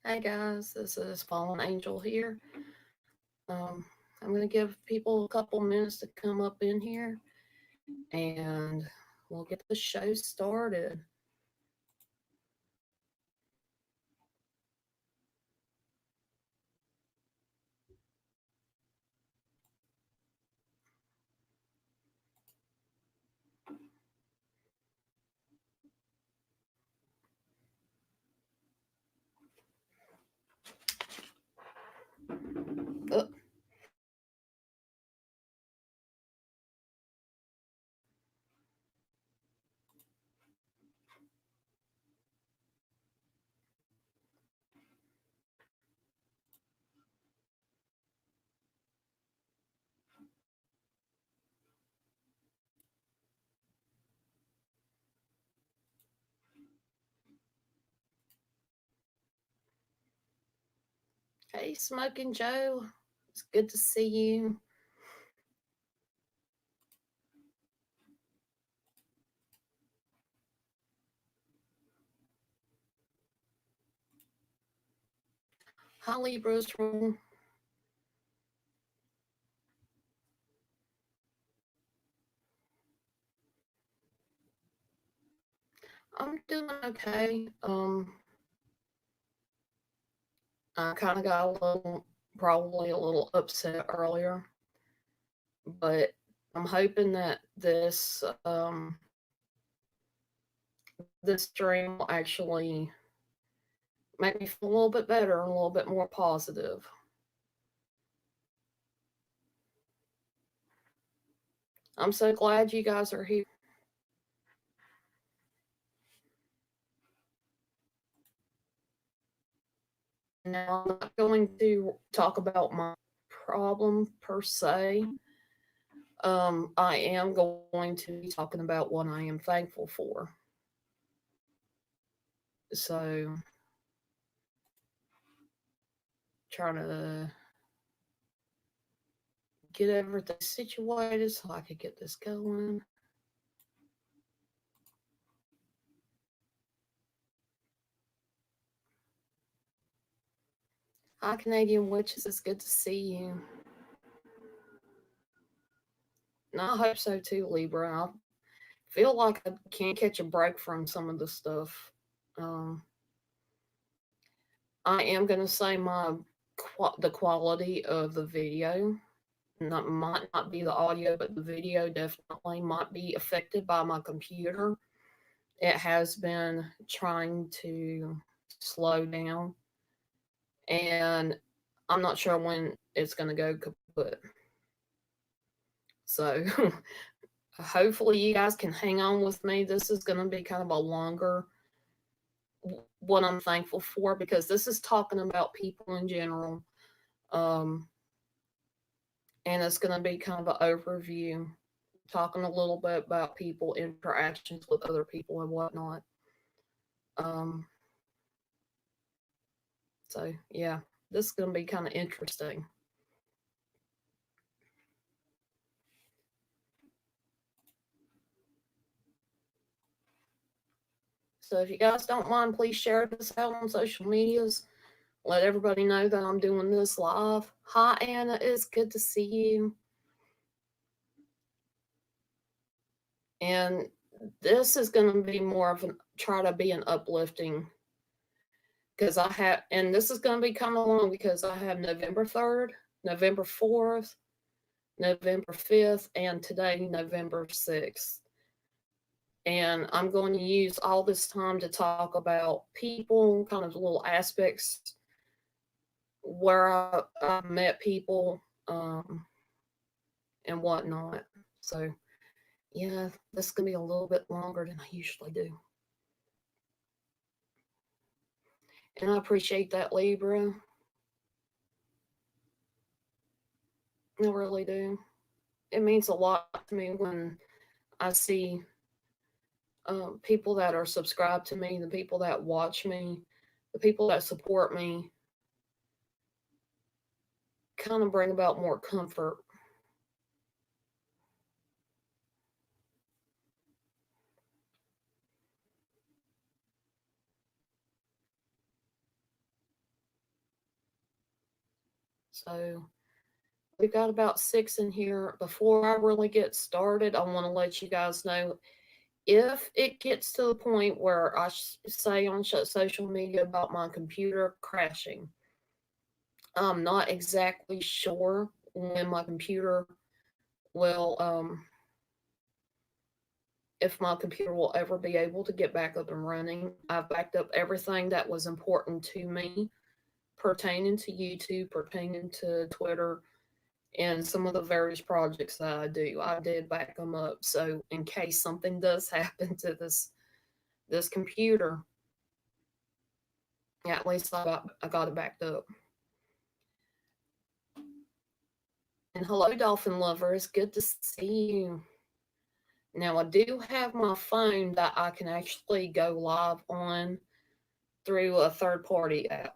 Hey guys, this is Fallen Angel here. Um, I'm going to give people a couple minutes to come up in here and we'll get the show started. Uh, hey, Smoking Joe. It's good to see you. Holly Bruce. I'm doing okay. I kind of got a little, probably a little upset earlier, but I'm hoping that this stream will actually make me feel a little bit better and a little bit more positive. I'm so glad you guys are here. Now, I'm not going to talk about my problem per se. I am going to be talking about what I am thankful for. So, trying to get everything situated so I could get this going. Hi, Canadian Witches. It's good to see you. And I hope so too, Libra. I feel like I can't catch a break from some of the stuff. Um, I am going to say the quality of the video might not be the audio, but the video definitely might be affected by my computer. It has been trying to slow down, and I'm not sure when it's going to go kaput. So hopefully you guys can hang on with me. This is going to be kind of a longer what I'm thankful for because this is talking about people in general. Um, and it's going to be kind of an overview, talking a little bit about people, interactions with other people, and whatnot. Um, so, yeah, this is going to be kind of interesting. So, if you guys don't mind, please share this out on social medias. Let everybody know that I'm doing this live. Hi, Anna. It's good to see you. And this is going to be more of an try to be an uplifting because I have, and this is going to be kind of long because I have November 3rd, November 4th, November 5th, and today, November 6th. And I'm going to use all this time to talk about people, kind of little aspects where I met people and whatnot. So, yeah, this is going to be a little bit longer than I usually do. And I appreciate that, Libra. I really do. It means a lot to me when I see people that are subscribed to me, the people that watch me, the people that support me, kind of bring about more comfort. So we've got about 6 in here. Before I really get started, I want to let you guys know if it gets to the point where I say on social media about my computer crashing, I'm not exactly sure when my computer will, if my computer will ever be able to get back up and running. I've backed up everything that was important to me pertaining to YouTube, pertaining to Twitter, and some of the various projects that I do. I did back them up. So in case something does happen to this computer, at least I got it backed up. And hello, dolphin lovers. Good to see you. Now, I do have my phone that I can actually go live on through a third party app.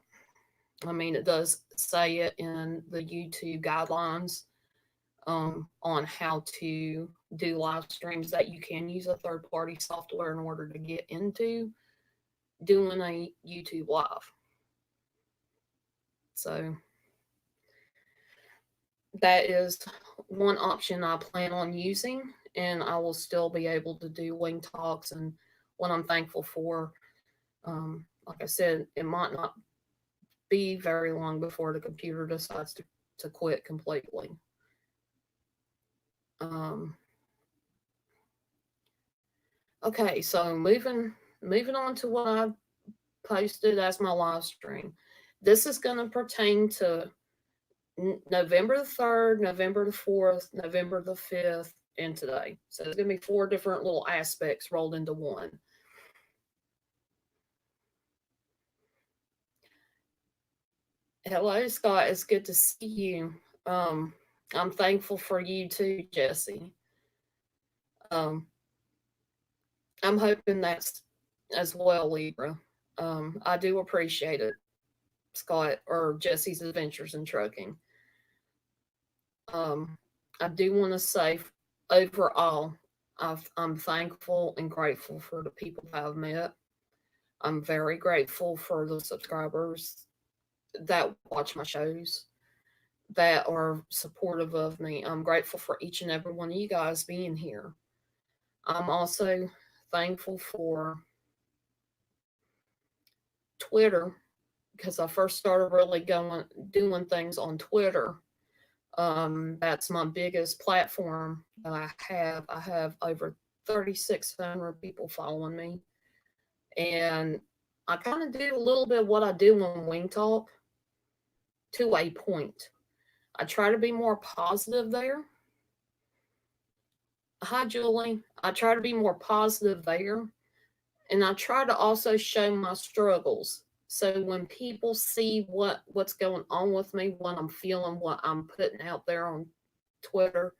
I mean, it does say it in the YouTube guidelines on how to do live streams that you can use a third party software in order to get into doing a YouTube live. So that is one option I plan on using, and I will still be able to do wing talks and what I'm thankful for. Like I said, it might not be very long before the computer decides to quit completely. Okay, so moving on to what I posted as my live stream. This is going to pertain to November the 3rd, November the 4th, November the 5th, and today. So there's going to be 4 different little aspects rolled into one. Hello, Scott. It's good to see you. I'm thankful for you too, Jesse. Um, I'm hoping that's as well, Libra. I do appreciate it, Scott, or Jesse's Adventures in Trucking. I do want to say, overall, I'm thankful and grateful for the people that I've met. I'm very grateful for the subscribers that watch my shows, that are supportive of me. I'm grateful for each and every one of you guys being here. I'm also thankful for Twitter because I first started really doing things on Twitter. That's my biggest platform that I have. I have over 3,600 people following me, and I kind of do a little bit of what I do on Wing Talk to a point. I try to be more positive there. Hi, Julie. I try to be more positive there, and I try to also show my struggles. So when people see what's going on with me, what I'm feeling, what I'm putting out there on Twitter,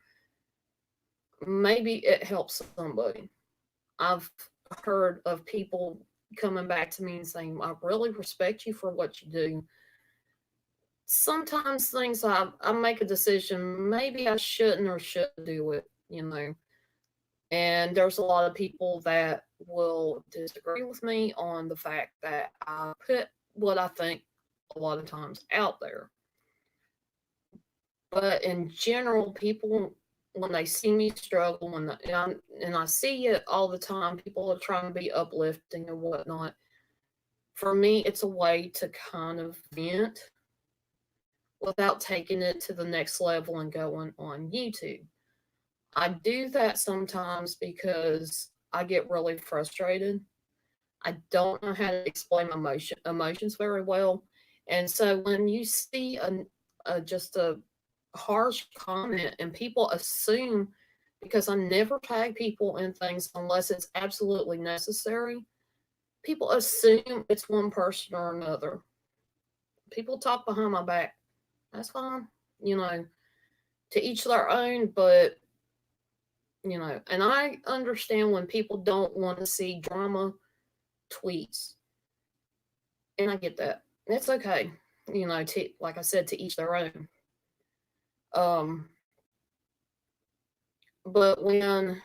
maybe it helps somebody. I've heard of people coming back to me and saying, I really respect you for what you do. Sometimes things I make a decision, maybe I shouldn't or should do it, you know. And there's a lot of people that will disagree with me on the fact that I put what I think a lot of times out there. But in general, people, when they see me struggle, and I see it all the time, people are trying to be uplifting and whatnot. For me, it's a way to kind of vent without taking it to the next level and going on YouTube. I do that sometimes because I get really frustrated. I don't know how to explain my emotions very well. And so when you see just a harsh comment and people assume, because I never tag people in things unless it's absolutely necessary, people assume it's one person or another. People talk behind my back. That's fine. You know, to each their own, but and I understand when people don't want to see drama tweets. And I get that. It's okay. Like I said, to each their own. But when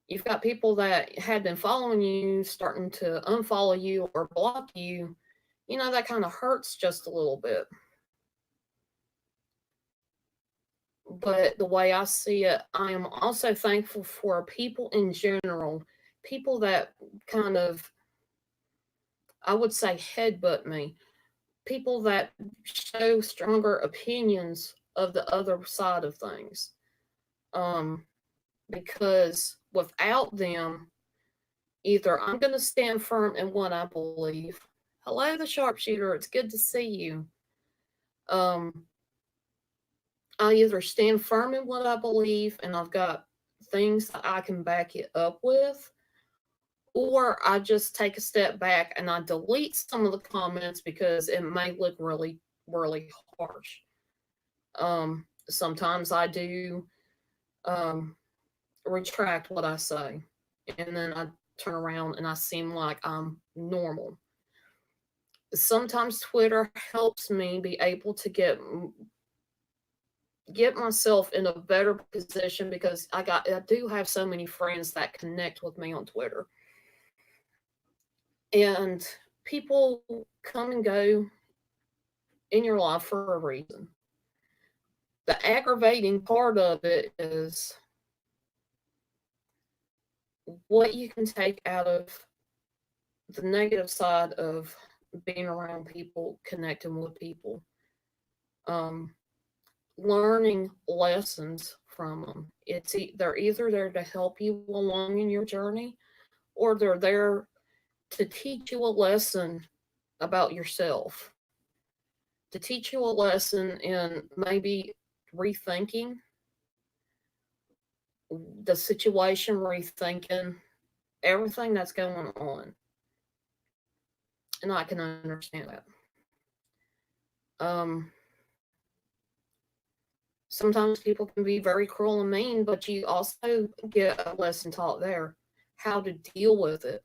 you've got people that had been following you starting to unfollow you or block you, that kind of hurts just a little bit. But the way I see it, I am also thankful for people in general, people that kind of, I would say, headbutt me, people that show stronger opinions of the other side of things. Um, because without them, either I'm going to stand firm in what I believe. Hello, the sharpshooter. It's good to see you. Um, I either stand firm in what I believe and I've got things that I can back it up with, or I just take a step back and I delete some of the comments because it may look really, really harsh. Sometimes I do um, retract what I say, and then I turn around and I seem like I'm normal. Sometimes Twitter helps me be able to get myself in a better position because I do have so many friends that connect with me on Twitter. And people come and go in your life for a reason. The aggravating part of it is what you can take out of the negative side of being around people, connecting with people, um, learning lessons from them. They're either there to help you along in your journey, or they're there to teach you a lesson about yourself, to teach you a lesson in maybe rethinking the situation, rethinking everything that's going on. And I can understand that. Um, Sometimes people can be very cruel and mean, but you also get a lesson taught there how to deal with it.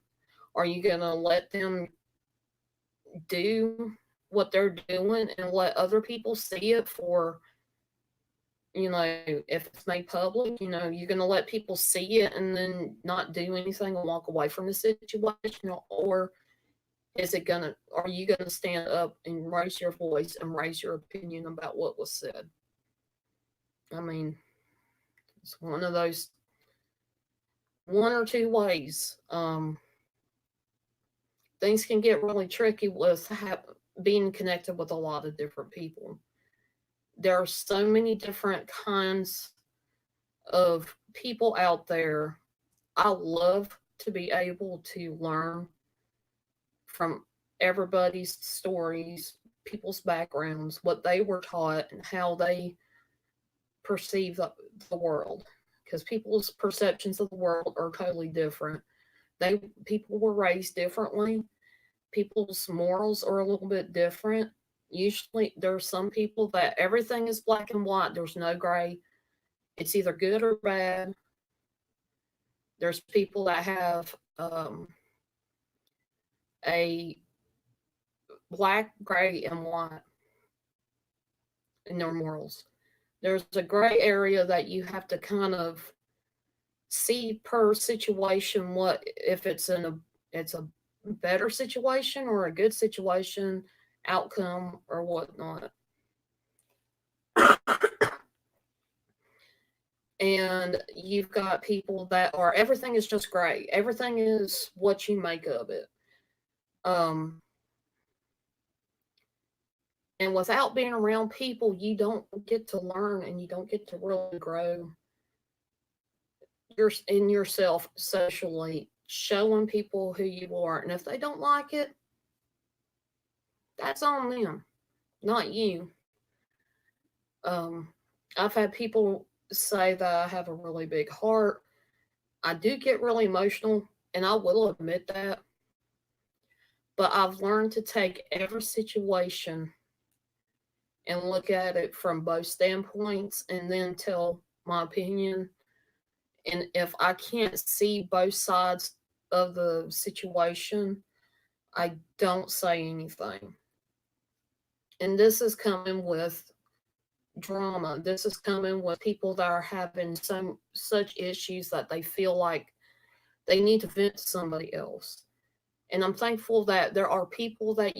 Are you going to let them do what they're doing and let other people see it for, if it's made public, you're going to let people see it and then not do anything and walk away from the situation? Or are you going to stand up and raise your voice and raise your opinion about what was said? I mean, it's one or two ways. Things can get really tricky with being connected with a lot of different people. There are so many different kinds of people out there. I love to be able to learn from everybody's stories, people's backgrounds, what they were taught, and how they perceive the world. Because people's perceptions of the world are totally different. People were raised differently. People's morals are a little bit different. Usually, there are some people that everything is black and white. There's no gray. It's either good or bad. There's people that have a black, gray, and white in their morals. There's a gray area that you have to kind of see per situation. What if it's a better situation or a good situation, outcome or whatnot. And you've got people that are everything is just gray. Everything is what you make of it. And without being around people, you don't get to learn and you don't get to really grow in yourself socially, showing people who you are. And if they don't like it, that's on them, not you. I've had people say that I have a really big heart. I do get really emotional, and I will admit that. But I've learned to take every situation and look at it from both standpoints and then tell my opinion. And if I can't see both sides of the situation, I don't say anything. And this is coming with drama. This is coming with people that are having such issues that they feel like they need to vent to somebody else. And I'm thankful that there are people that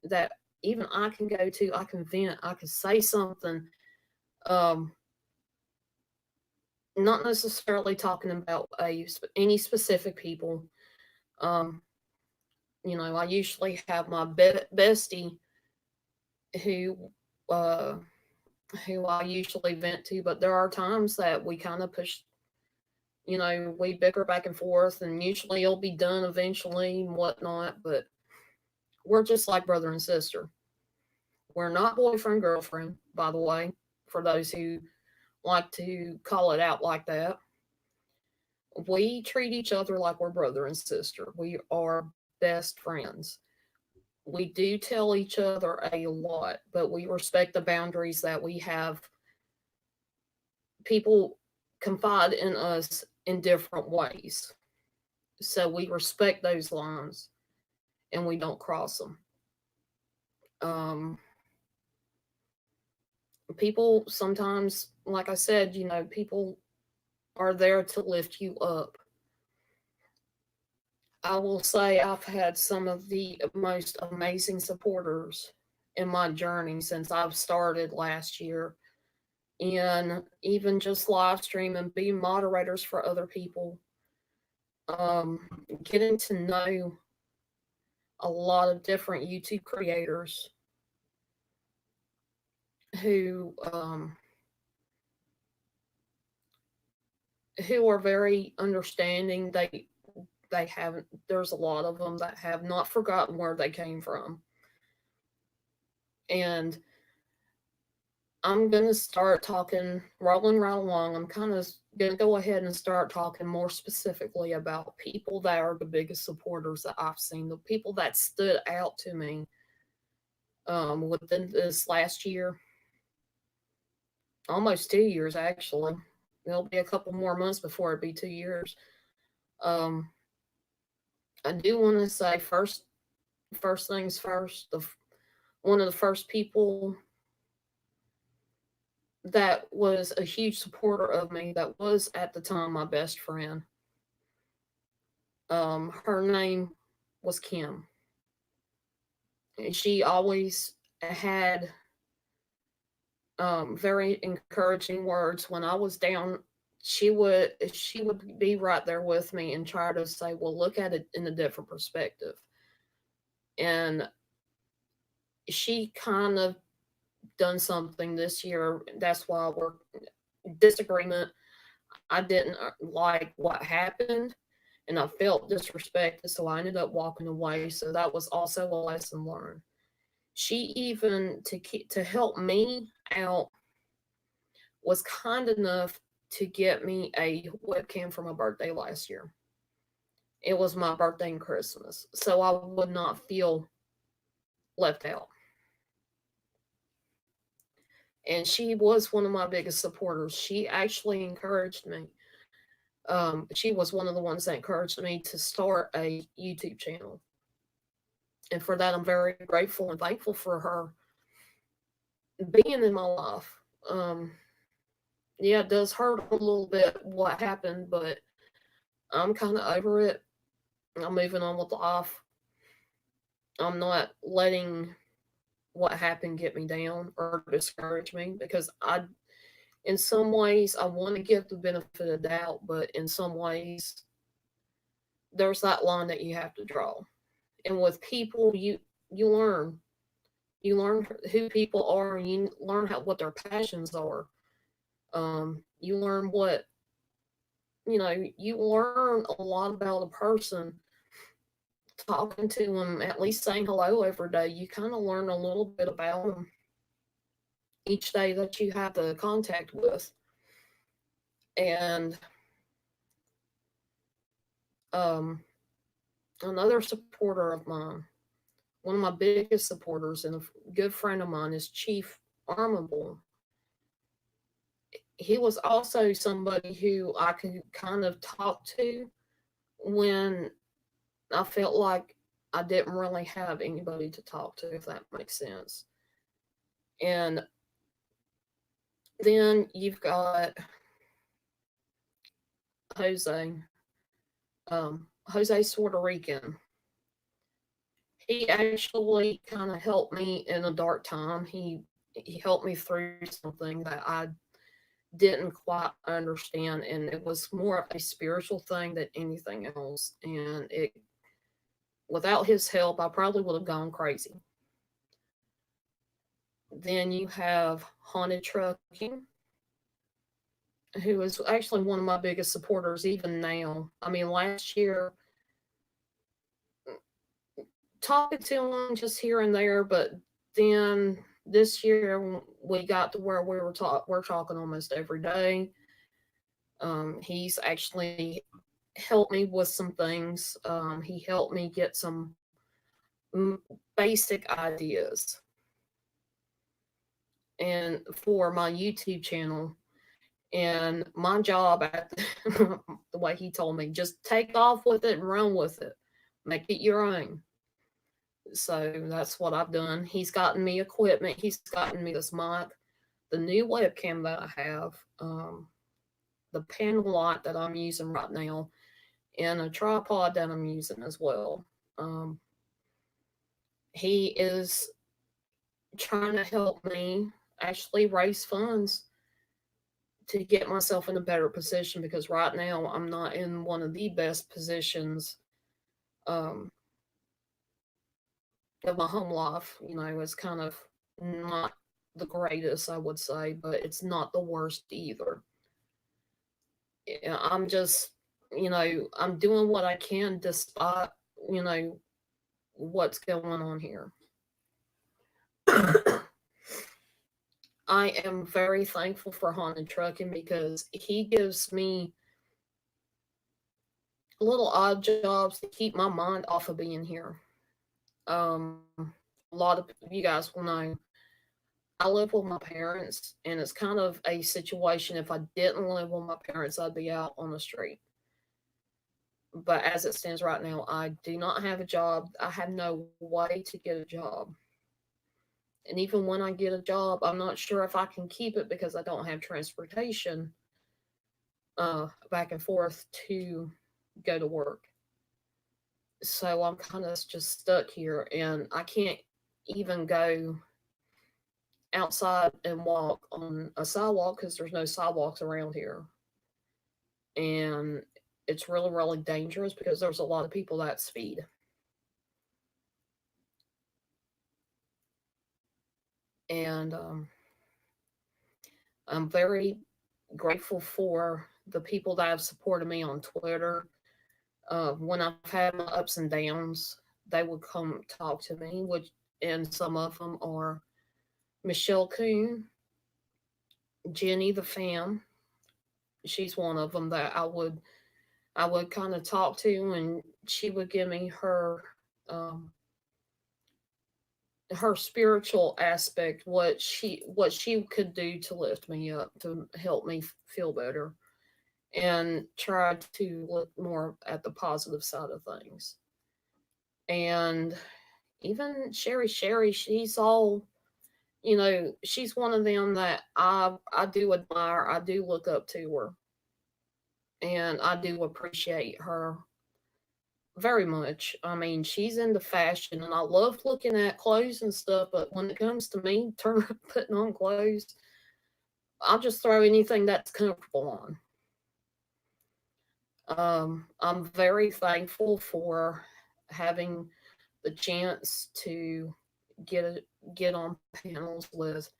that even I can go to, I can vent, I can say something. not necessarily talking about any specific people. Um, I usually have my bestie who uh, who I usually vent to, but there are times that we kind of push. We bicker back and forth, and usually it'll be done eventually and whatnot. But we're just like brother and sister. We're not boyfriend girlfriend, by the way. For those who like to call it out like that, we treat each other like we're brother and sister. We are best friends. We do tell each other a lot, but we respect the boundaries that we have. People confide in us in different ways. So we respect those lines and we don't cross them. Um, People sometimes, like I said, people are there to lift you up. I will say I've had some of the most amazing supporters in my journey since I've started last year, and even just live stream and being moderators for other people. Getting to know a lot of different YouTube creators who who are very understanding. They haven't. There's a lot of them that have not forgotten where they came from, and I'm gonna start talking, rolling right along. I'm kind of gonna go ahead and start talking more specifically about people that are the biggest supporters that I've seen, the people that stood out to me within this last year, almost 2 years actually. There'll be a couple more months before it be 2 years. Um, I do want to say first things first. One of the first people that was a huge supporter of me, that was at the time my best friend. Her name was Kim. And she always had very encouraging words when I was down. She would be right there with me and try to say, "Well, look at it in a different perspective." And she kind of done something this year. That's why we're disagreement. I didn't like what happened, and I felt disrespected, so I ended up walking away. So that was also a lesson learned. She even to help me out was kind enough to get me a webcam for my birthday last year. It was my birthday and Christmas, so I would not feel left out. And she was one of my biggest supporters. She actually encouraged me. She was one of the ones that encouraged me to start a YouTube channel. And for that, I'm very grateful and thankful for her being in my life. Yeah, it does hurt a little bit what happened, but I'm kind of over it. I'm moving on with life. I'm not letting what happened get me down or discourage me, because in some ways, I want to give the benefit of the doubt, but in some ways, there's that line that you have to draw. And with people, you learn. You learn who people are, and you learn what their passions are. You learn you learn a lot about a person talking to them, at least saying hello every day. You kind of learn a little bit about them each day that you have the contact with. And um, another supporter of mine, one of my biggest supporters and a good friend of mine, is Chief Armable. He was also somebody who I could kind of talk to when I felt like I didn't really have anybody to talk to, if that makes sense. And then you've got Jose, Jose Puerto Rican. He actually kind of helped me in a dark time. He helped me through something that I didn't quite understand, and it was more of a spiritual thing than anything else. And it, without his help, I probably would have gone crazy. Then you have Haunted Trucking, who is actually one of my biggest supporters even now. I mean, last year, talking to him just here and there, but then this year we got to where we're talking almost every day. He's actually helped me with some things. He helped me get some basic ideas, and for my YouTube channel. And my job at the way he told me, just take off with it and run with it, make it your own. So that's what I've done. He's gotten me equipment. He's gotten me this mic, the new webcam that I have, the panel light that I'm using right now, and a tripod that I'm using as well. Um, he is trying to help me actually raise funds to get myself in a better position, because right now I'm not in one of the best positions um, of my home life. You know, it's kind of not the greatest, I would say, but it's not the worst either. I'm just, I'm doing what I can despite, you know, what's going on here. I am very thankful for Haunted Trucking because he gives me little odd jobs to keep my mind off of being here. A lot of you guys will know I live with my parents, and it's kind of a situation. If I didn't live with my parents, I'd be out on the street. But as it stands right now, I do not have a job. I have no way to get a job. And even when I get a job, I'm not sure if I can keep it because I don't have transportation back and forth to go to work. So I'm kind of just stuck here, and I can't even go outside and walk on a sidewalk because there's no sidewalks around here. And it's really, really dangerous because there's a lot of people that speed. And I'm very grateful for the people that have supported me on Twitter. When I've had my ups and downs, they would come talk to me, which, and some of them are Michelle Coon, Jenny the Fam. She's one of them that I would kind of talk to, and she would give me um, her spiritual aspect, what she could do to lift me up, to help me feel better, and try to look more at the positive side of things. And even Sherry, she's one of them that I do admire. I do look up to her, and I do appreciate her very much. I mean, she's into fashion, and I love looking at clothes and stuff. But when it comes to me putting on clothes, I'll just throw anything that's comfortable on. I'm very thankful for having the chance to get on panels with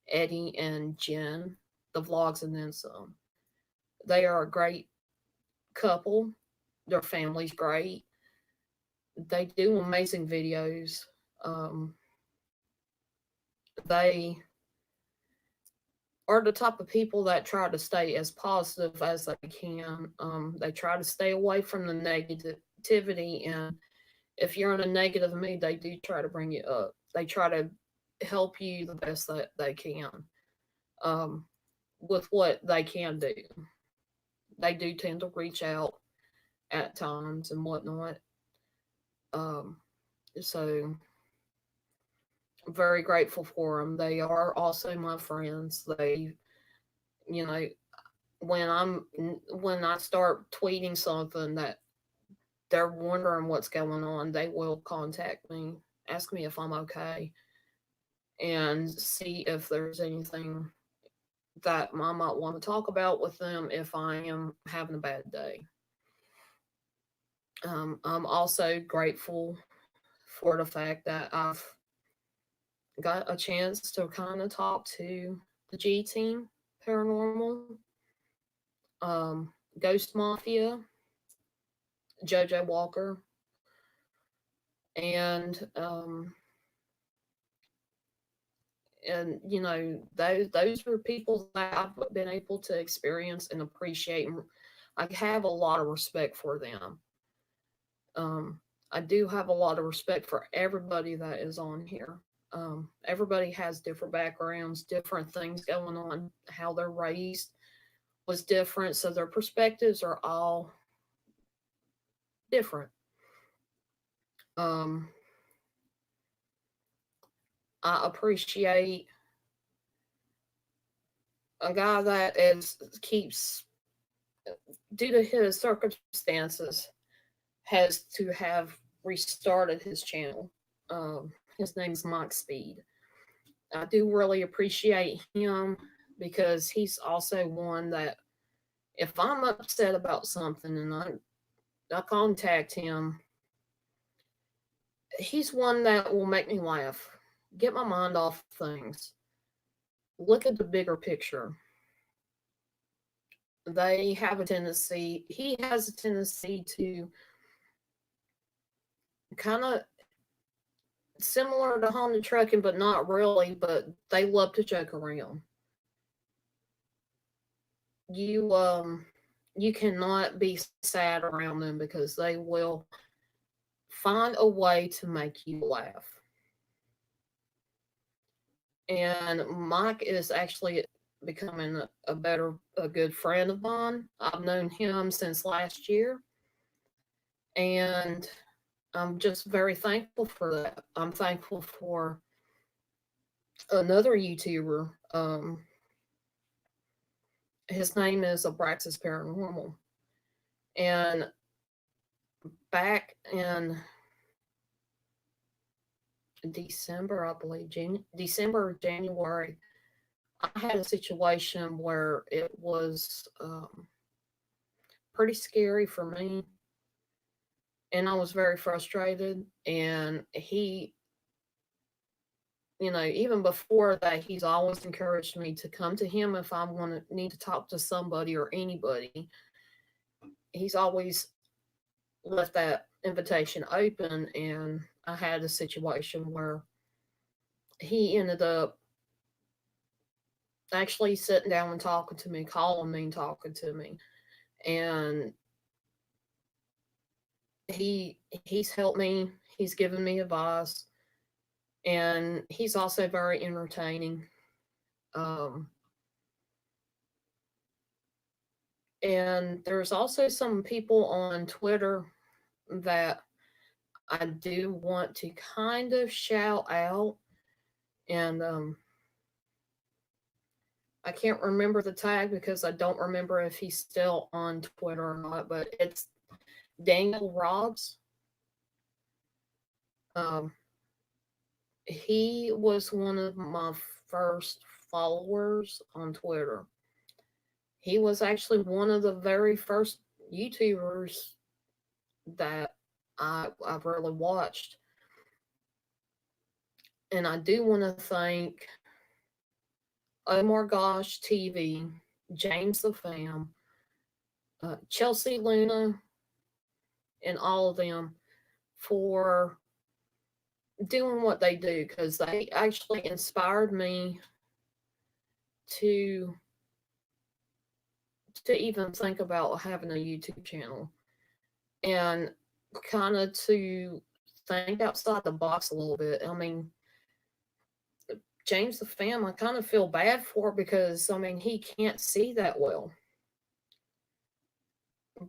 Eddie and Jen, the vlogs and then some. They are a great couple. Their family's great. They do amazing videos. Um, they are the type of people that try to stay as positive as they can. They try to stay away from the negativity, and if you're in a negative mood, they do try to bring you up. They try to help you the best that they can, um, with what they can do. They do tend to reach out at times and whatnot. Um, so I'm very grateful for them. They are also my friends. You know, when I start tweeting something that they're wondering what's going on, they will contact me, ask me if I'm okay, and see if there's anything that I might want to talk about with them if I am having a bad day. I'm also grateful for the fact that I've got a chance to kind of talk to the G Team Paranormal, Ghost Mafia, JoJo Walker, and those are people that I've been able to experience and appreciate. And I have a lot of respect for them. Um, I do have a lot of respect for everybody that is on here. Everybody has different backgrounds, different things going on, how they're raised was different, so their perspectives are all different. Um, I appreciate a guy that is keeps due to his circumstances has to have restarted his channel. His name's Mike Speed. I do really appreciate him because he's also one that if I'm upset about something and I contact him, he's one that will make me laugh, get my mind off things, look at the bigger picture. He has a tendency to kind of similar to Honda Trucking, but not really, but they love to joke around. You, you cannot be sad around them because they will find a way to make you laugh. And Mike is actually becoming a good friend of mine. I've known him since last year, and I'm just very thankful for that. I'm thankful for another YouTuber. His name is Abraxas Paranormal, and back in December, I believe, December, January, I had a situation where it was pretty scary for me, and I was very frustrated. And he, even before that, he's always encouraged me to come to him if I need to talk to somebody or anybody. He's always left that invitation open, and I had a situation where he ended up actually sitting down and talking to me, calling me and talking to me. And he's helped me, he's given me advice, and he's also very entertaining. Um, and there's also some people on Twitter that I do want to kind of shout out. And I can't remember the tag because I don't remember if he's still on Twitter or not, but it's Daniel Robs. Um, he was one of my first followers on Twitter. He was actually one of the very first YouTubers that I've really watched. And I do want to thank Omar Gosh TV, James the Fam, Chelsea Luna, and all of them for doing what they do because they actually inspired me to even think about having a YouTube channel and kind of to think outside the box a little bit. I mean, James the Fam, I kind of feel bad for because I mean he can't see that well.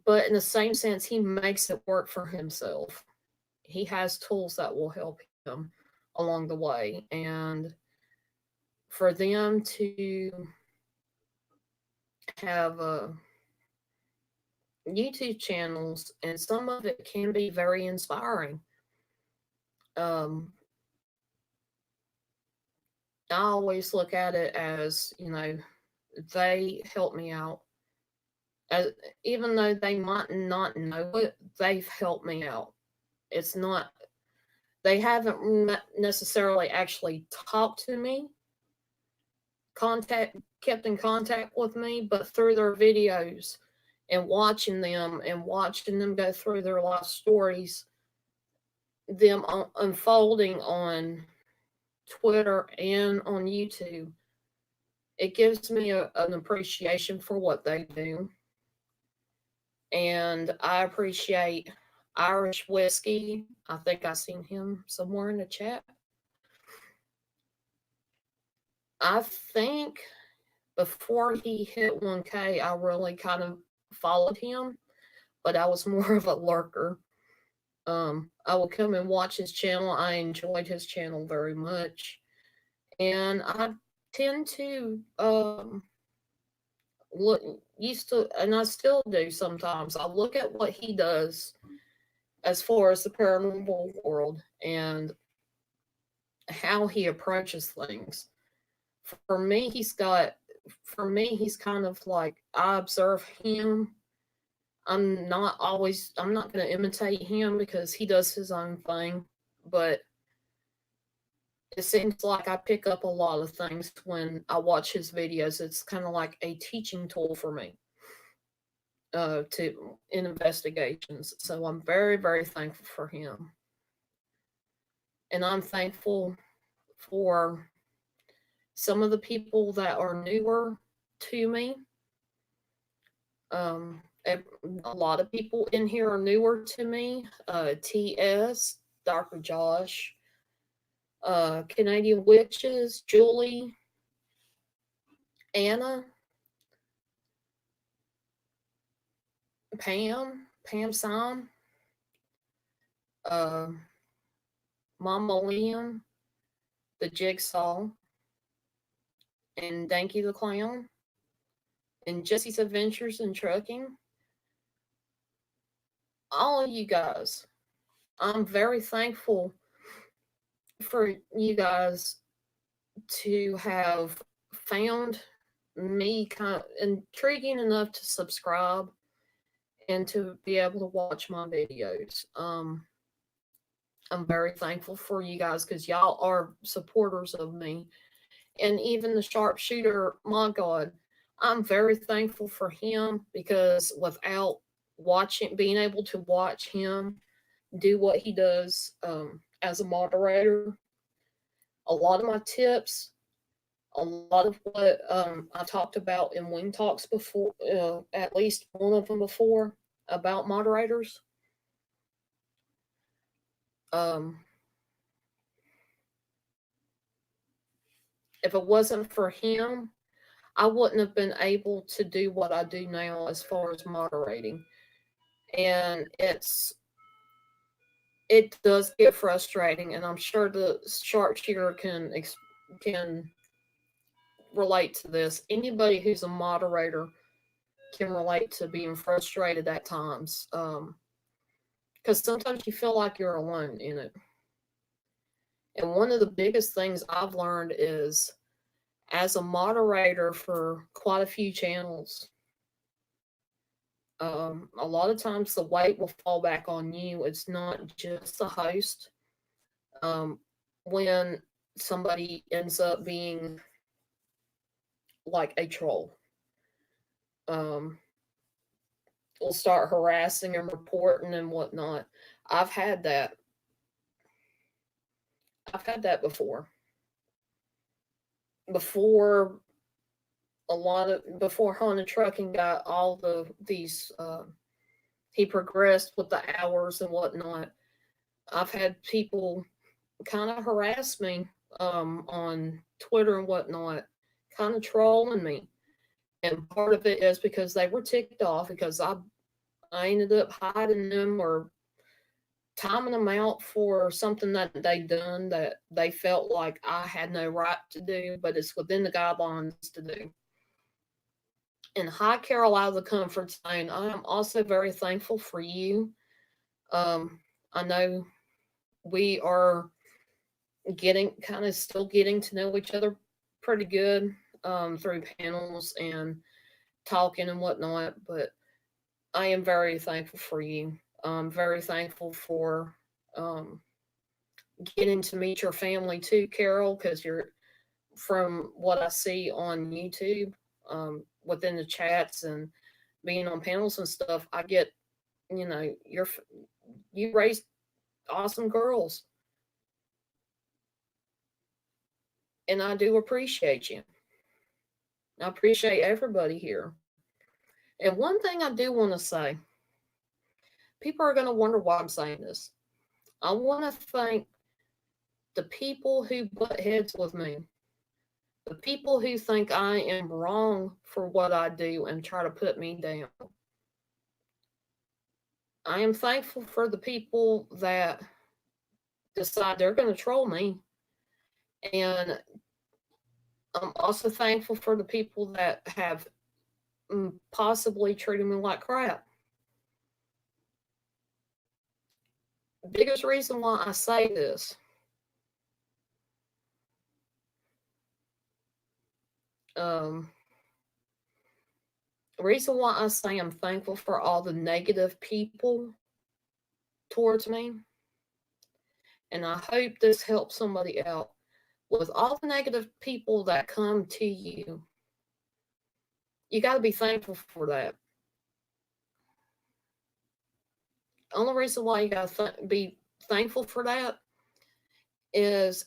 But in the same sense, he makes it work for himself. He has tools that will help him along the way. And for them to have YouTube channels, and some of it can be very inspiring. Um, I always look at it as, they help me out. As, even though they might not know it, they've helped me out. It's not, they haven't necessarily actually talked to me, kept in contact with me, but through their videos and watching them go through their life stories, them unfolding on Twitter and on YouTube, it gives me an appreciation for what they do. And I appreciate Irish Whiskey. I think I seen him somewhere in the chat. I think before he hit 1K, I really kind of followed him, but I was more of a lurker. I would come and watch his channel. I enjoyed his channel very much, and I tend to look used to, and I still do sometimes. I look at what he does as far as the paranormal world and how he approaches things. For me, he's kind of like, I observe him. I'm not going to imitate him because he does his own thing, but it seems like I pick up a lot of things when I watch his videos. It's kind of like a teaching tool for me to in investigations. So I'm very, very thankful for him. And I'm thankful for some of the people that are newer to me. A lot of people in here are newer to me. TS, Dr. Josh, Canadian Witches, Julie, Anna, Pam Sam, uh, Mama Liam, the Jigsaw, and Danky the Clown, and Jesse's Adventures in Trucking. All of you guys, I'm very thankful for you guys to have found me kind of intriguing enough to subscribe and to be able to watch my videos. I'm very thankful for you guys because y'all are supporters of me. And even the sharpshooter, my God, I'm very thankful for him because without being able to watch him do what he does as a moderator, a lot of my tips, a lot of what I talked about in Wing Talks before, at least one of them before, about moderators. If it wasn't for him, I wouldn't have been able to do what I do now as far as moderating. And it does get frustrating, and I'm sure the sharpshooter can relate to this. Anybody who's a moderator can relate to being frustrated at times, because sometimes you feel like you're alone in it. And one of the biggest things I've learned is, as a moderator for quite a few channels, a lot of times the weight will fall back on you. It's not just the host. When somebody ends up being like a troll, will start harassing and reporting and whatnot. I've had that. I've had that before. Before Haunted Trucking got all these he progressed with the hours and whatnot. I've had people kind of harass me on Twitter and whatnot, kind of trolling me. And part of it is because they were ticked off because I ended up hiding them or timing them out for something that they done that they felt like I had no right to do, but it's within the guidelines to do. And hi, Carol, out of the comfort zone. I am also very thankful for you. I know we are still getting to know each other pretty good. through panels and talking and whatnot. But I am very thankful for you. I'm very thankful for um, getting to meet your family too, Carol, because you're from what I see on YouTube, within the chats and being on panels and stuff. I get, you raised awesome girls, and I do appreciate you. I appreciate everybody here. And one thing I do want to say, people are going to wonder why I'm saying this. I want to thank the people who butt heads with me, the people who think I am wrong for what I do and try to put me down. I am thankful for the people that decide they're going to troll me. And I'm also thankful for the people that have possibly treated me like crap. The biggest reason why I say this, um, the reason why I say I'm thankful for all the negative people towards me, and I hope this helps somebody out, with all the negative people that come to you, you got to be thankful for that. Only reason why you got to be thankful for that is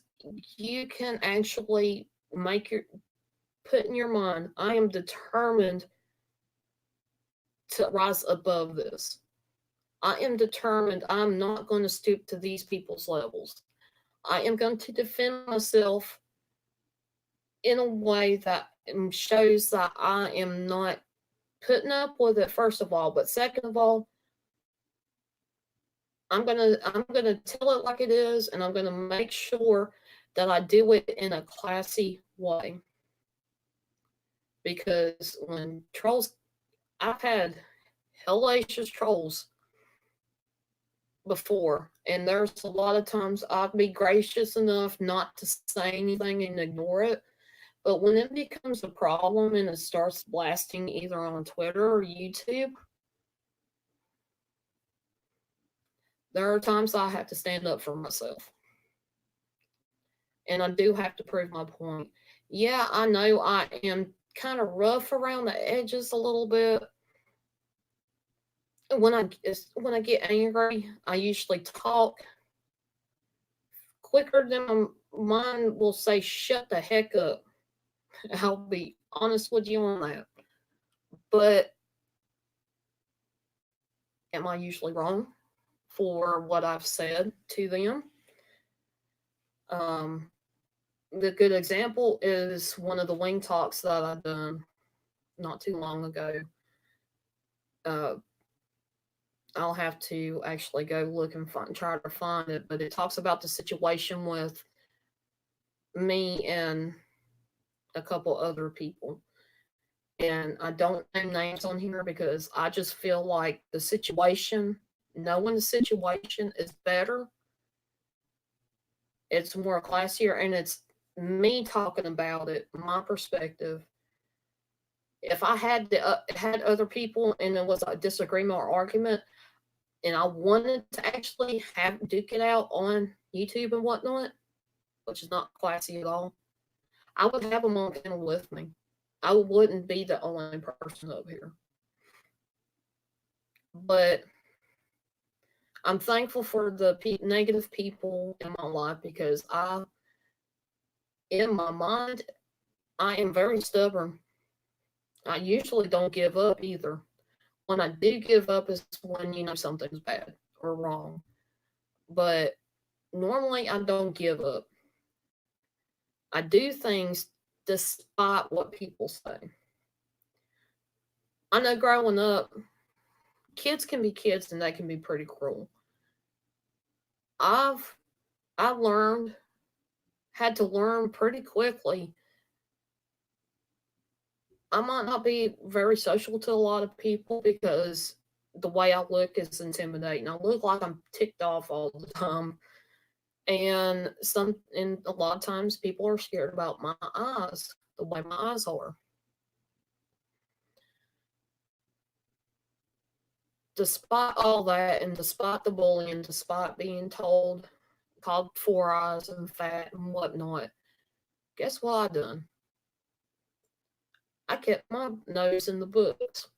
you can actually put in your mind, I am determined to rise above this. I am determined I'm not going to stoop to these people's levels. I am going to defend myself in a way that shows that I am not putting up with it, first of all, but second of all, I'm gonna tell it like it is, and I'm gonna make sure that I do it in a classy way. Because when trolls, I've had hellacious trolls before, and there's a lot of times I'd be gracious enough not to say anything and ignore it. But when it becomes a problem and it starts blasting either on Twitter or YouTube, there are times I have to stand up for myself. And I do have to prove my point. Yeah, I know I am kind of rough around the edges a little bit. When I get angry, I usually talk quicker than my mind will say shut the heck up. I'll be honest with you on that. But am I usually wrong for what I've said to them? The good example is one of the wing talks that I've done not too long ago. I'll have to actually go look and try to find it, but it talks about the situation with me and a couple other people. And I don't name names on here because I just feel like the situation, knowing the situation is better. It's more classier, and it's me talking about it, my perspective. If I had other people and there was a disagreement or argument, and I wanted to actually duke it out on YouTube and whatnot, which is not classy at all, I would have them on panel with me. I wouldn't be the only person up here. But I'm thankful for the negative people in my life because in my mind, I am very stubborn. I usually don't give up either. When I do give up is when something's bad or wrong. But normally I don't give up. I do things despite what people say. I know growing up, kids can be kids and they can be pretty cruel. I had to learn pretty quickly. I might not be very social to a lot of people because the way I look is intimidating. I look like I'm ticked off all the time. And a lot of times people are scared about my eyes, the way my eyes are. Despite all that, and despite the bullying, despite being called four eyes and fat and whatnot, guess what I done? I kept my nose in the books.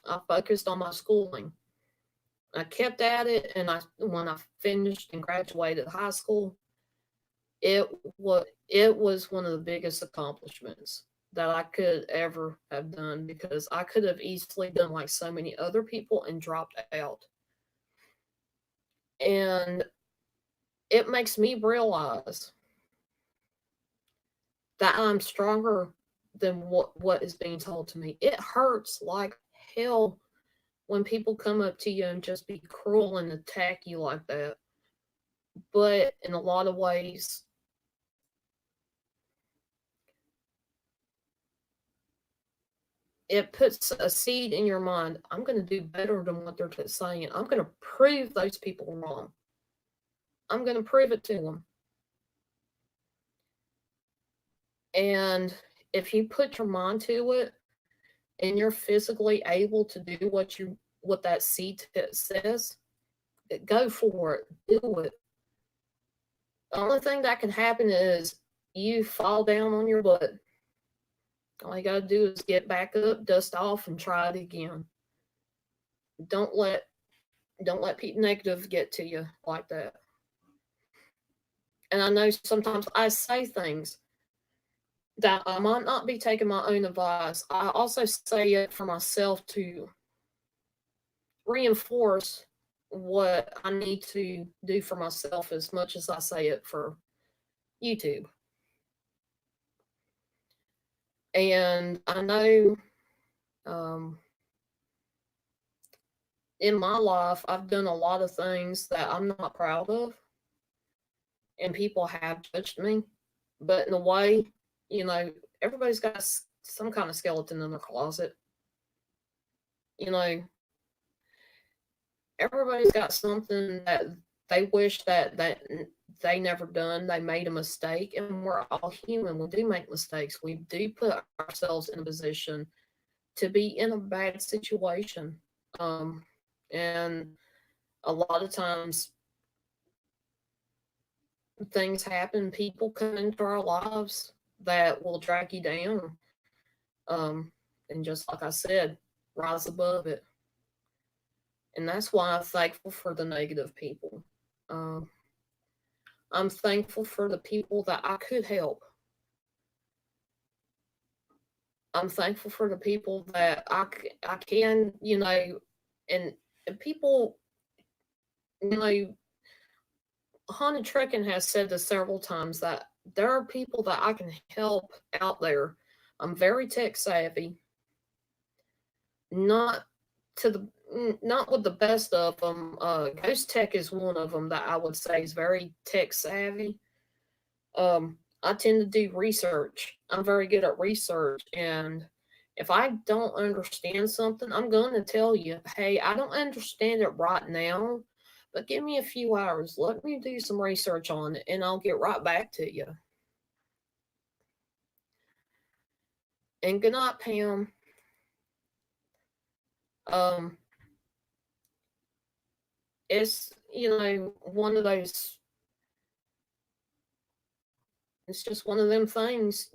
I focused on my schooling. I kept at it, and when I finished and graduated high school, it was one of the biggest accomplishments that I could ever have done, because I could have easily done like so many other people and dropped out. And it makes me realize that I'm stronger than what is being told to me. It hurts like hell when people come up to you and just be cruel and attack you like that. But in a lot of ways, it puts a seed in your mind. I'm going to do better than what they're saying. I'm going to prove those people wrong. I'm going to prove it to them. And if you put your mind to it and you're physically able to do what that seed says, go for it. Do it. The only thing that can happen is you fall down on your butt. All you gotta do is get back up, dust off, and try it again. Don't let people negative get to you like that. And I know sometimes I say things that I might not be taking my own advice. I also say it for myself to reinforce what I need to do for myself as much as I say it for YouTube. And I know in my life, I've done a lot of things that I'm not proud of, and people have judged me. But in a way, everybody's got some kind of skeleton in their closet. You know, everybody's got something that they wish that they never done. They made a mistake, and we're all human. We do make mistakes. We do put ourselves in a position to be in a bad situation. And a lot of times things happen, people come into our lives that will drag you down. And just like I said, rise above it. And that's why I'm thankful for the negative people. Um, I'm thankful for the people that I could help. I'm thankful for the people that I can, and people, you know, Haunted Trucking has said this several times that there are people that I can help out there. I'm very tech savvy, not to the not with the best of them. Ghost Tech is one of them that I would say is very tech savvy. I tend to do research. I'm very good at research, and if I don't understand something, I'm going to tell you, hey, I don't understand it right now, but give me a few hours. Let me do some research on it, and I'll get right back to you. And good night, Pam. Um, it's one of those. It's just one of them things.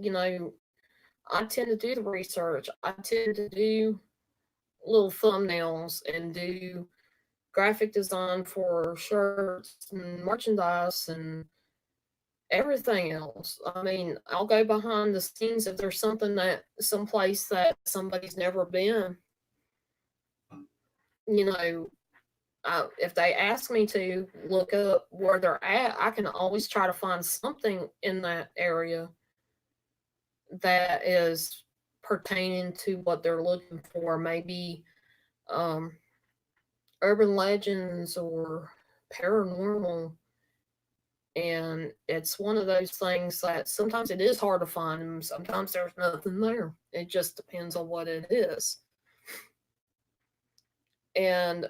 I tend to do the research. I tend to do little thumbnails and do graphic design for shirts and merchandise and everything else. I mean, I'll go behind the scenes if there's someplace that somebody's never been. You know, if they ask me to look up where they're at, I can always try to find something in that area that is pertaining to what they're looking for. Maybe um, urban legends or paranormal. And it's one of those things that sometimes it is hard to find them. Sometimes there's nothing there. It just depends on what it is. And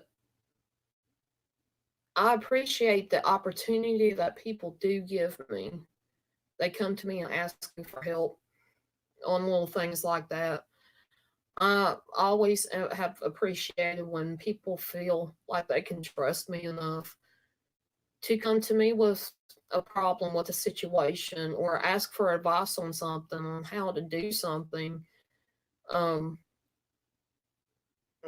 I appreciate the opportunity that people do give me. They come to me and ask me for help. on little things like that. I always have appreciated when people feel like they can trust me enough to come to me with a problem, with a situation, or ask for advice on something, on how to do something. Um,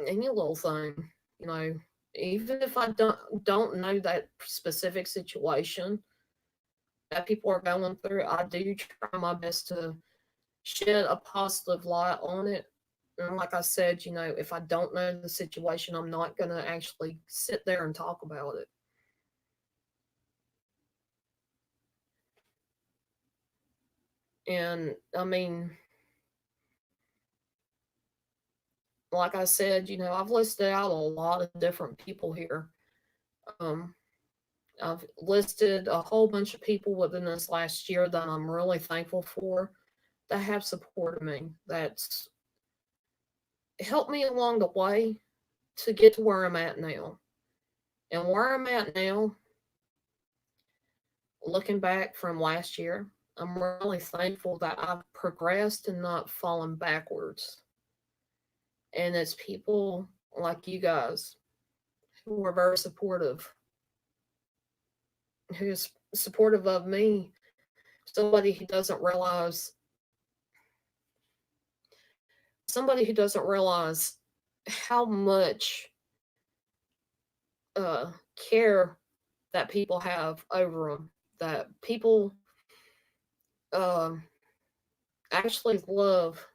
any little thing, you know, even if I don't know that specific situation that people are going through, I do try my best to shed a positive light on it. And like I said, you know, if I don't know the situation, I'm not going to actually sit there and talk about it. And I mean, like I said, you know, I've listed out a lot of different people here. Um, I've listed a whole bunch of people within this last year that I'm really thankful for that have supported me, that's helped me along the way to get to where I'm at now. And where I'm at now, looking back from last year, I'm really thankful that I've progressed and not fallen backwards. And it's people like you guys who are very supportive, who's supportive of me, somebody who doesn't realize somebody who doesn't realize how much uh, care that people have over them, that people um, actually love.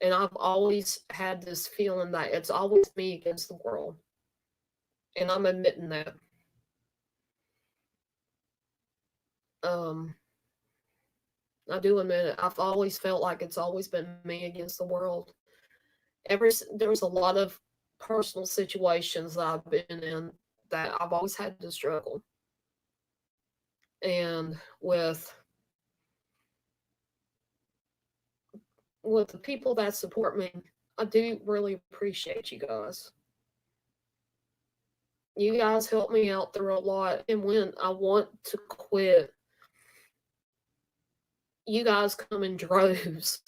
And I've always had this feeling that it's always me against the world. And I'm admitting that. Um, I do admit it. I've always felt like it's always been me against the world. There's a lot of personal situations that I've been in that I've always had to struggle. And with the people that support me, I do really appreciate you guys. You guys help me out through a lot. And when I want to quit, you guys come in droves.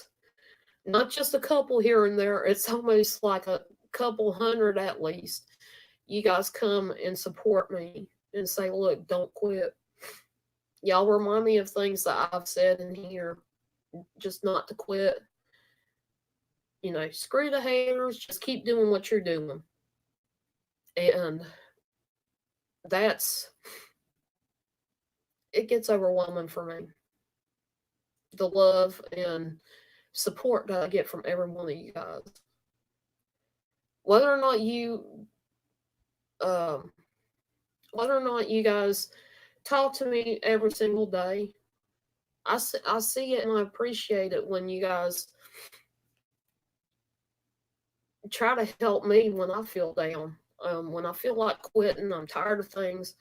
Not just a couple here and there, it's almost like a couple hundred at least. You guys come and support me and say, look, don't quit. Y'all remind me of things that I've said in here, just not to quit. You know, screw the haters, just keep doing what you're doing. And that's, it gets overwhelming for me. The love and support that I get from every one of you guys. Whether or not you, um, whether or not you guys talk to me every single day, I see it and I appreciate it when you guys try to help me when I feel down. When I feel like quitting, I'm tired of things.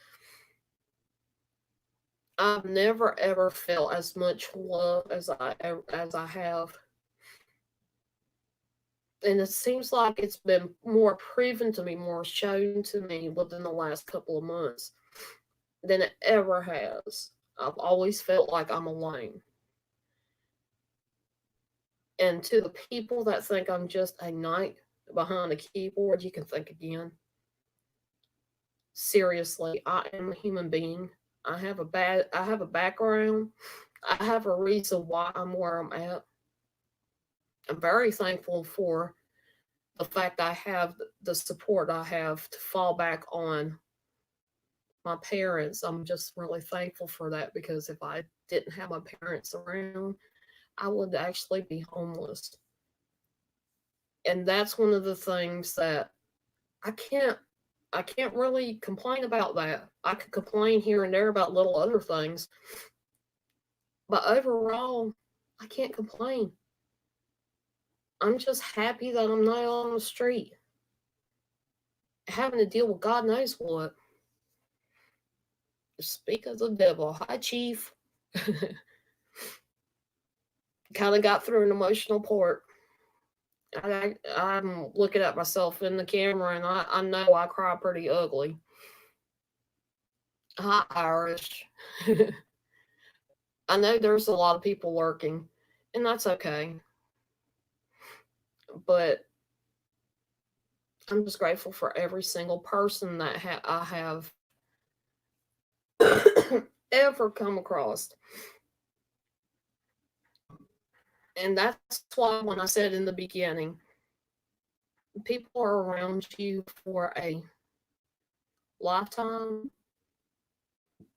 I've never ever felt as much love as I have, and it seems like it's been more proven to me, more shown to me within the last couple of months than it ever has. I've always felt like I'm alone. And to the people that think I'm just a knight behind a keyboard, you can think again. Seriously, I am a human being. I have a background. I have a reason why I'm where I'm at. I'm very thankful for the fact I have the support I have to fall back on my parents. I'm just really thankful for that because if I didn't have my parents around, I would actually be homeless. And that's one of the things that I can't I can't really complain about that. I could complain here and there about little other things, but overall, I can't complain. I'm just happy that I'm not on the street having to deal with God knows what. Speak of the devil. Hi, Chief. Kind of got through an emotional part. I'm looking at myself in the camera and I know I cry pretty ugly. Hi, Irish. I know there's a lot of people lurking, and that's okay. but I'm just grateful for every single person that I have ever come across. And that's why when I said in the beginning, people are around you for a lifetime.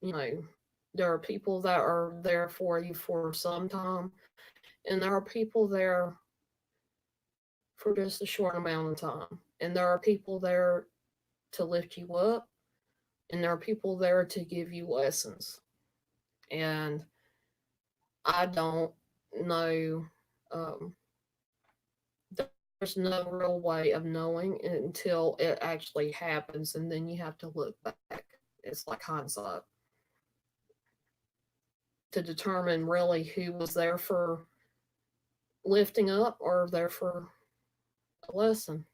You know, there are people that are there for you for some time, and there are people there for just a short amount of time. And there are people there to lift you up, and there are people there to give you lessons. And I don't know, um, there's no real way of knowing until it actually happens, and then you have to look back. It's like hindsight to determine really who was there for lifting up or there for a lesson.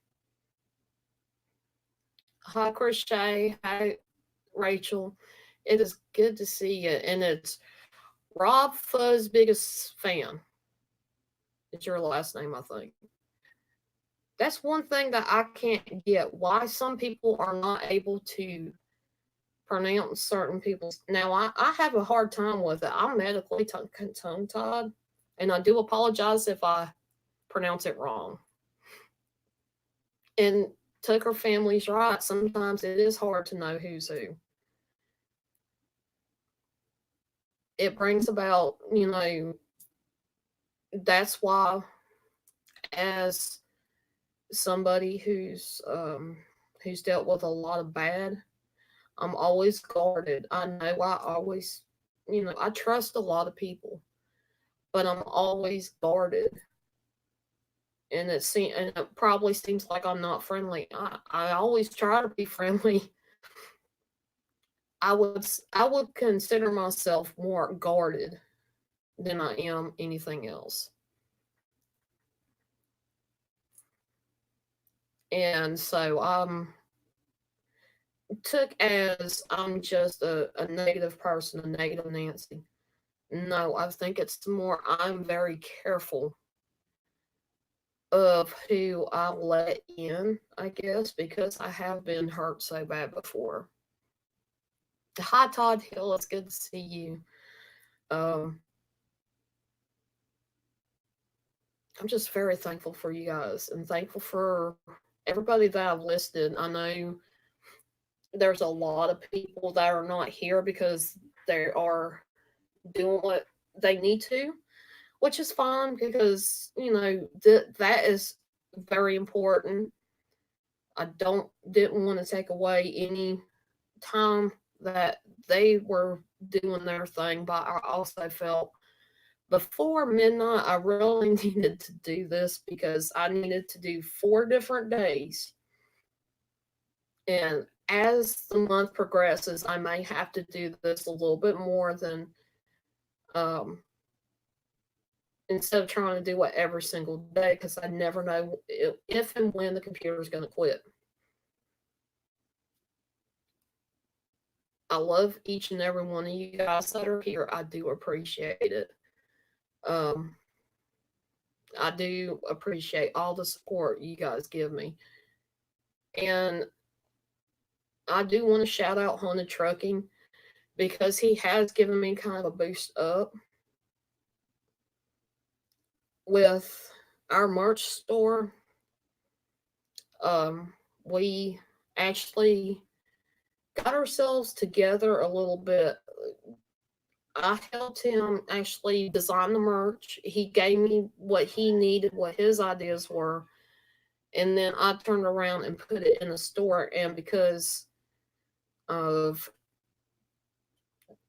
Hi, Crochet. Hi, Rachel. It is good to see you. And it's Rob Fuzz biggest fan. It's your last name, I think. That's one thing that I can't get. Why some people are not able to pronounce certain people's. Now, I have a hard time with it. I'm medically tongue tied, and I do apologize if I pronounce it wrong. And Tucker family's right. Sometimes it is hard to know who's who. It brings about, that's why, as somebody who's dealt with a lot of bad, I'm always guarded. I know I always, I trust a lot of people, but I'm always guarded. And it probably seems like I'm not friendly. I always try to be friendly. I would consider myself more guarded than I am anything else. And so took as I'm just a negative person, a negative Nancy. No, I think it's more I'm very careful of who I let in, I guess, because I have been hurt so bad before. Hi, Todd Hill. It's good to see you. Um, I'm just very thankful for you guys and thankful for everybody that I've listed. I know there's a lot of people that are not here because they are doing what they need to, which is fine because that is very important. I didn't want to take away any time that they were doing their thing, but I also felt before midnight I really needed to do this because I needed to do 4 different days. And as the month progresses, I may have to do this a little bit more than um, instead of trying to do it every single day because I never know if and when the computer is going to quit. I love each and every one of you guys that are here. I do appreciate it. Um, I do appreciate all the support you guys give me. And I do want to shout out Haunted Trucking because he has given me kind of a boost up with our merch store. We actually got ourselves together a little bit. I helped him actually design the merch. He gave me what he needed, what his ideas were, and then I turned around and put it in the store. And because of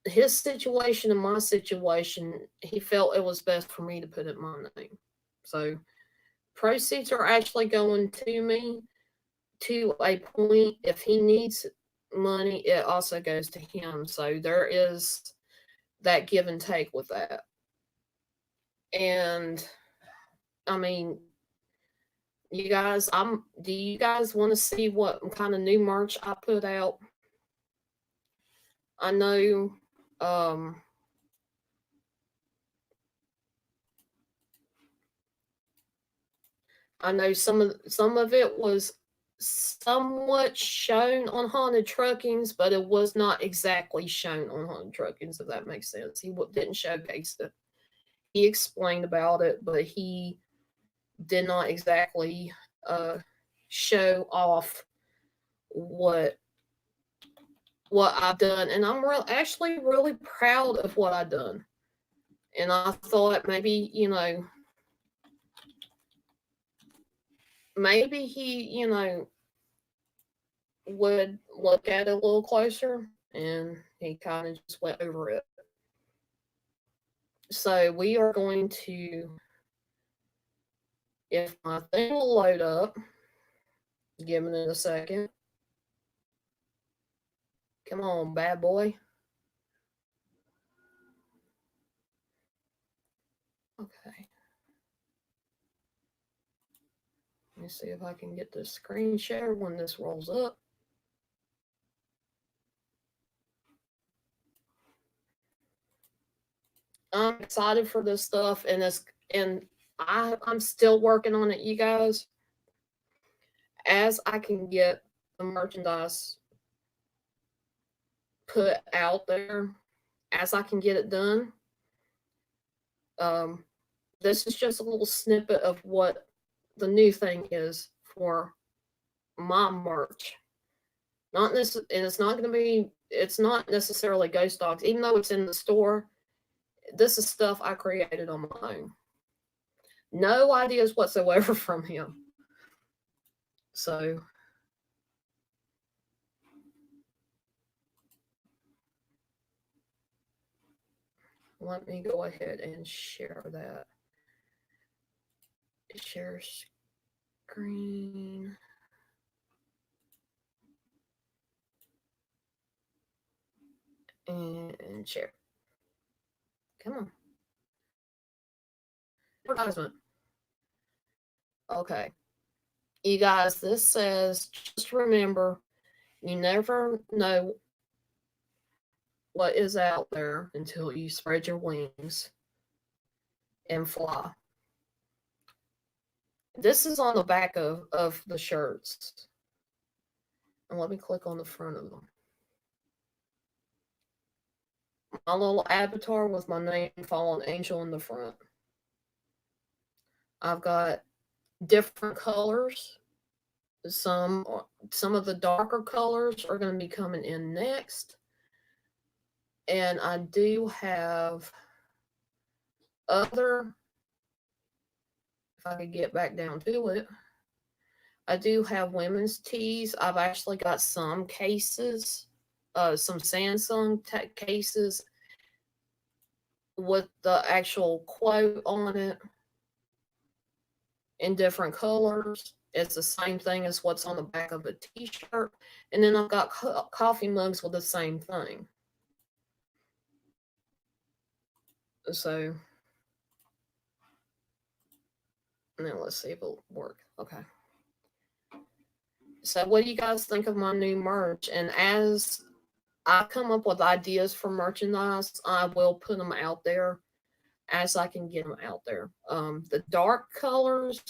his situation and my situation, he felt it was best for me to put it in my name. So proceeds are actually going to me to a point. If he needs money, it also goes to him. So there is that give and take with that. And I mean, you guys, do you guys want to see what kind of new merch I put out? I know I know some of it was somewhat shown on Haunted Truckings, but it was not exactly shown on Haunted Truckings, if that makes sense. He didn't showcase it. He explained about it, but he did not exactly uh, show off what I've done, and I'm actually really proud of what I've done. And I thought maybe maybe he would look at it a little closer, and he kind of just went over it. So we are going to, if my thing will load up, giving it a second. Come on, bad boy. Okay. Let me see if I can get the screen share when this rolls up. I'm excited for this stuff, and I'm still working on it, you guys. As I can get the merchandise put out there, as I can get it done. Um, this is just a little snippet of what the new thing is for my merch. Not this, and it's not going to be. It's not necessarily Ghost Dogs, even though it's in the store. This is stuff I created on my own. No ideas whatsoever from him. So let me go ahead and share that. Share screen. And share. Come on. Advertisement. Okay. You guys, this says just remember you never know what is out there until you spread your wings and fly. This is on the back of the shirts. And let me click on the front of them. My little avatar with my name, Fallen Angel, in the front. I've got different colors. Some of the darker colors are going to be coming in next. And I do have other, if I could get back down to it, I do have women's tees. I've actually got some cases, some Samsung cases with the actual quote on it in different colors. It's the same thing as what's on the back of a t-shirt. And then I've got coffee mugs with the same thing. So now let's see if it'll work. Okay. So what do you guys think of my new merch? And as I come up with ideas for merchandise, I will put them out there as I can get them out there. The dark colors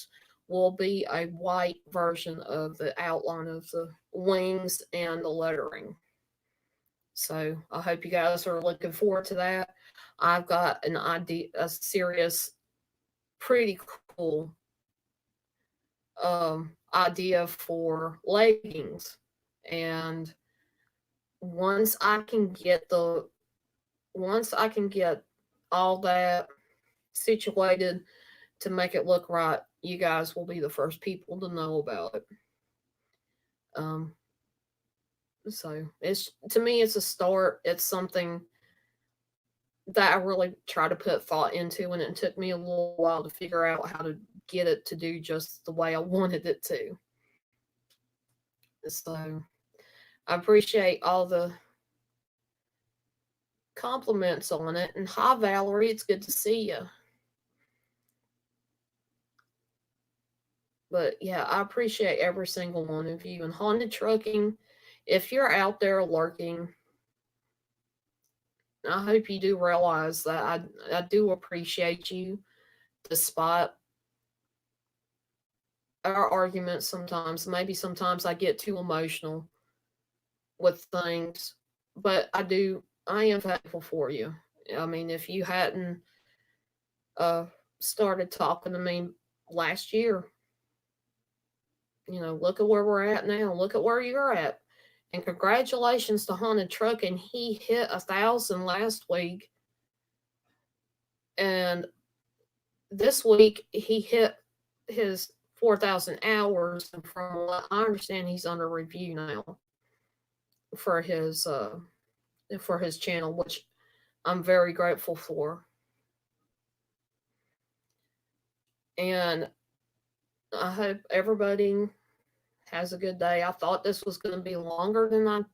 will be a white version of the outline of the wings and the lettering. So I hope you guys are looking forward to that. I've got an idea, a serious, pretty cool idea for leggings. And once I can get all that situated to make it look right, you guys will be the first people to know about it. So it's, to me, it's a start. It's something that I really try to put thought into, and it took me a little while to figure out how to get it to do just the way I wanted it to. So I appreciate all the compliments on it. And hi, Valerie, it's good to see you. But yeah, I appreciate every single one of you. And Haunted Trucking, if you're out there lurking, I hope you do realize that I do appreciate you, despite our arguments sometimes. Maybe sometimes I get too emotional with things, but I am thankful for you. I mean, if you hadn't uh started talking to me last year, look at where we're at now. Look at where you're at. And congratulations to Haunted Truck, and he hit 1,000 last week. And this week he hit his 4,000 hours. And from what I understand, he's under review now for his channel, which I'm very grateful for. And I hope everybody has a good day. I thought this was going to be longer than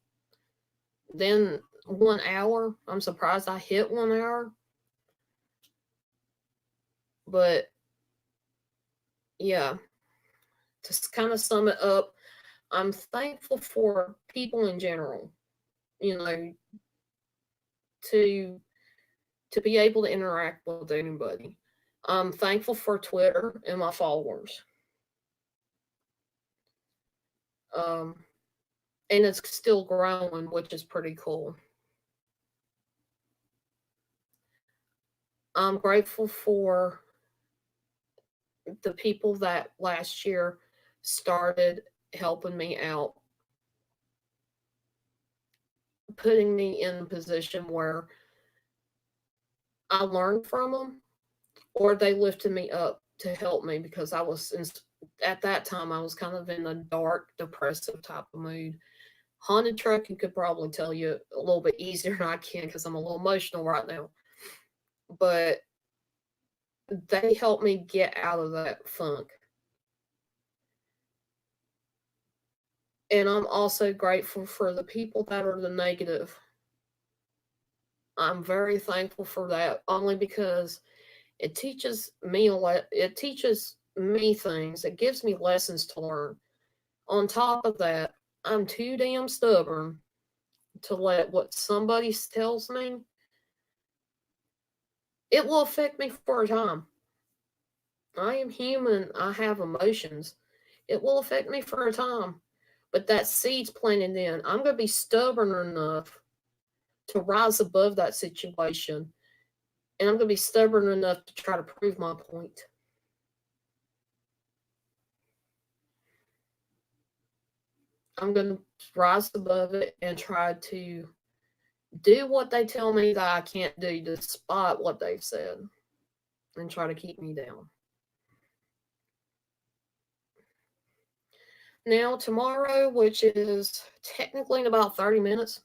1 hour. I'm surprised I hit 1 hour. But yeah, to kind of sum it up, I'm thankful for people in general, you know, to to be able to interact with anybody. I'm thankful for Twitter and my followers. Um, and it's still growing, which is pretty cool. I'm grateful for the people that last year started helping me out, putting me in a position where I learned from them, or they lifted me up to help me because at that time I was kind of in a dark, depressive type of mood. Haunted Trucking could probably tell you a little bit easier than I can because I'm a little emotional right now. But they helped me get out of that funk. And I'm also grateful for the people that are the negative. I'm very thankful for that only because it teaches me a lot. It teaches me things. It gives me lessons to learn. On top of that, I'm too damn stubborn to let what somebody tells me, it will affect me for a time. I am human. I have emotions. It will affect me for a time. But that seed's planted in. I'm going to be stubborn enough to rise above that situation. And I'm going to be stubborn enough to try to prove my point. I'm going to rise above it and try to do what they tell me that I can't do despite what they've said and try to keep me down. Now, tomorrow, which is technically in about 30 minutes,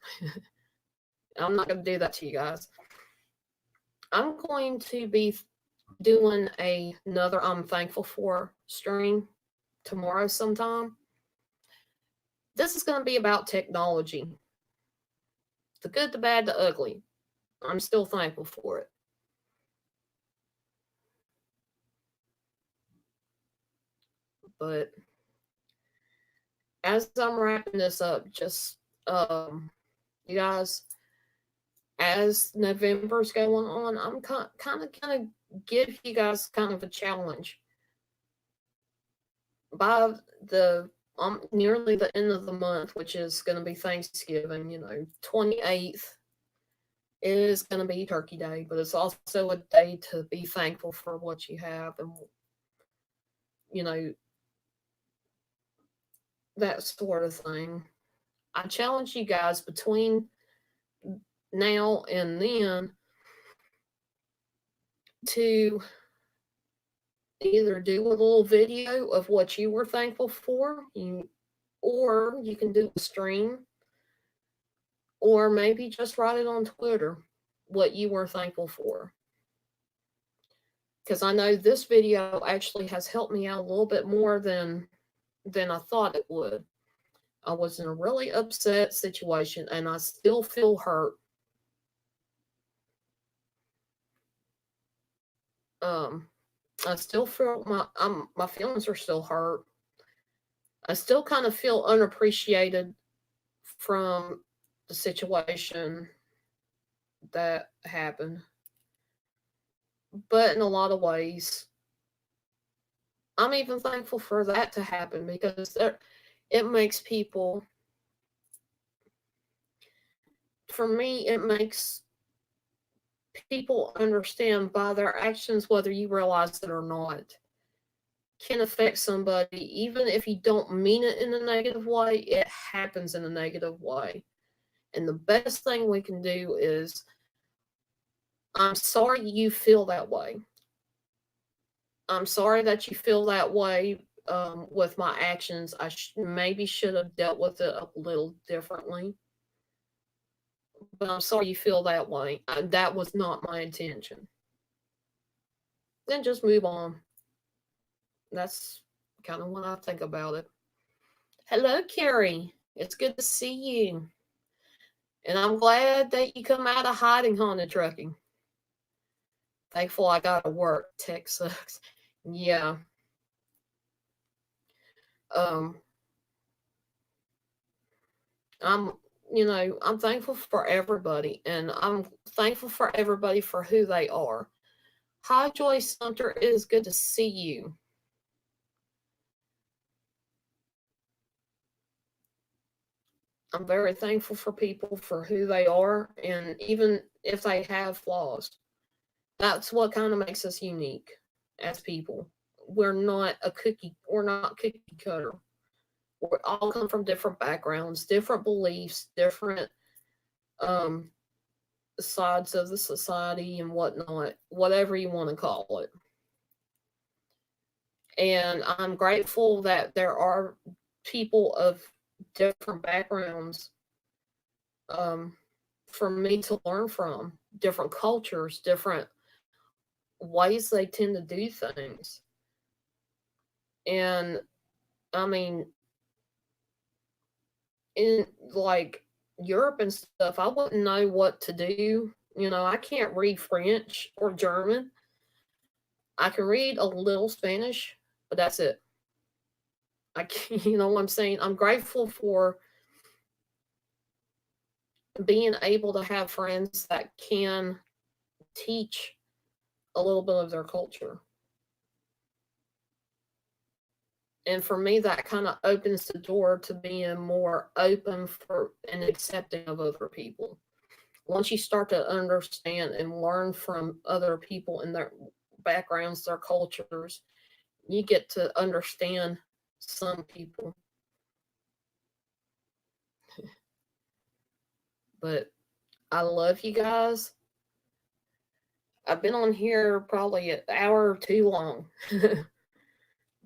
I'm not going to do that to you guys. I'm going to be doing another I'm Thankful For stream tomorrow sometime. This is going to be about technology. The good, the bad, the ugly. I'm still thankful for it. But as I'm wrapping this up, just you guys, as November's going on, I'm kind of gonna give you guys kind of a challenge. By the nearly the end of the month, which is going to be Thanksgiving, 28th is going to be Turkey Day, but it's also a day to be thankful for what you have and, you know, that sort of thing. I challenge you guys between now and then to either do a little video of what you were thankful for, or you can do a stream, or maybe just write it on Twitter what you were thankful for. Because I know this video actually has helped me out a little bit more than I thought it would. I was in a really upset situation and I still feel hurt. I still feel my feelings are still hurt. I still kind of feel unappreciated from the situation that happened. But in a lot of ways, I'm even thankful for that to happen because it makes people, for me, it makes people understand by their actions, whether you realize it or not, can affect somebody. Even if you don't mean it in a negative way, it happens in a negative way. And the best thing we can do is, I'm sorry you feel that way. I'm sorry that you feel that way with my actions. I maybe should have dealt with it a little differently, but I'm sorry you feel that way. That was not my intention. Then just move on. That's kind of what I think about it. Hello, Carrie. It's good to see you. And I'm glad that you come out of hiding, Honda Trucking. Thankful I got to work. Tech sucks. Yeah. Um, I'm, I'm thankful for everybody, and I'm thankful for everybody for who they are. Hi, Joyce Hunter. It is good to see you. I'm very thankful for people for who they are, and even if they have flaws, that's what kind of makes us unique as people. We're not cookie cutter. We all come from different backgrounds, different beliefs, different um, sides of the society and whatnot, whatever you want to call it. And I'm grateful that there are people of different backgrounds um, for me to learn from, different cultures, different ways they tend to do things. And I mean, in like Europe and stuff, I wouldn't know what to do. I can't read French or German. I can read a little Spanish, but that's it. I can't, you know what I'm saying? I'm grateful for being able to have friends that can teach a little bit of their culture. And for me, that kind of opens the door to being more open for and accepting of other people. Once you start to understand and learn from other people and their backgrounds, their cultures, you get to understand some people. But I love you guys. I've been on here probably an hour or too long.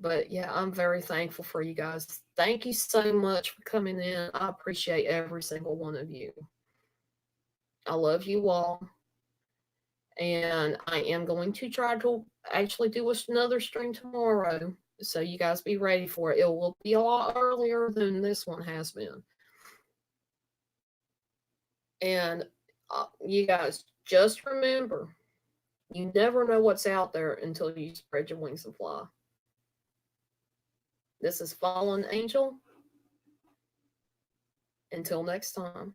But yeah, I'm very thankful for you guys. Thank you so much for coming in. I appreciate every single one of you. I love you all. And I am going to try to actually do another stream tomorrow. So you guys be ready for it. It will be a lot earlier than this one has been. And you guys just remember, you never know what's out there until you spread your wings and fly. This is Fallen Angel. Until next time.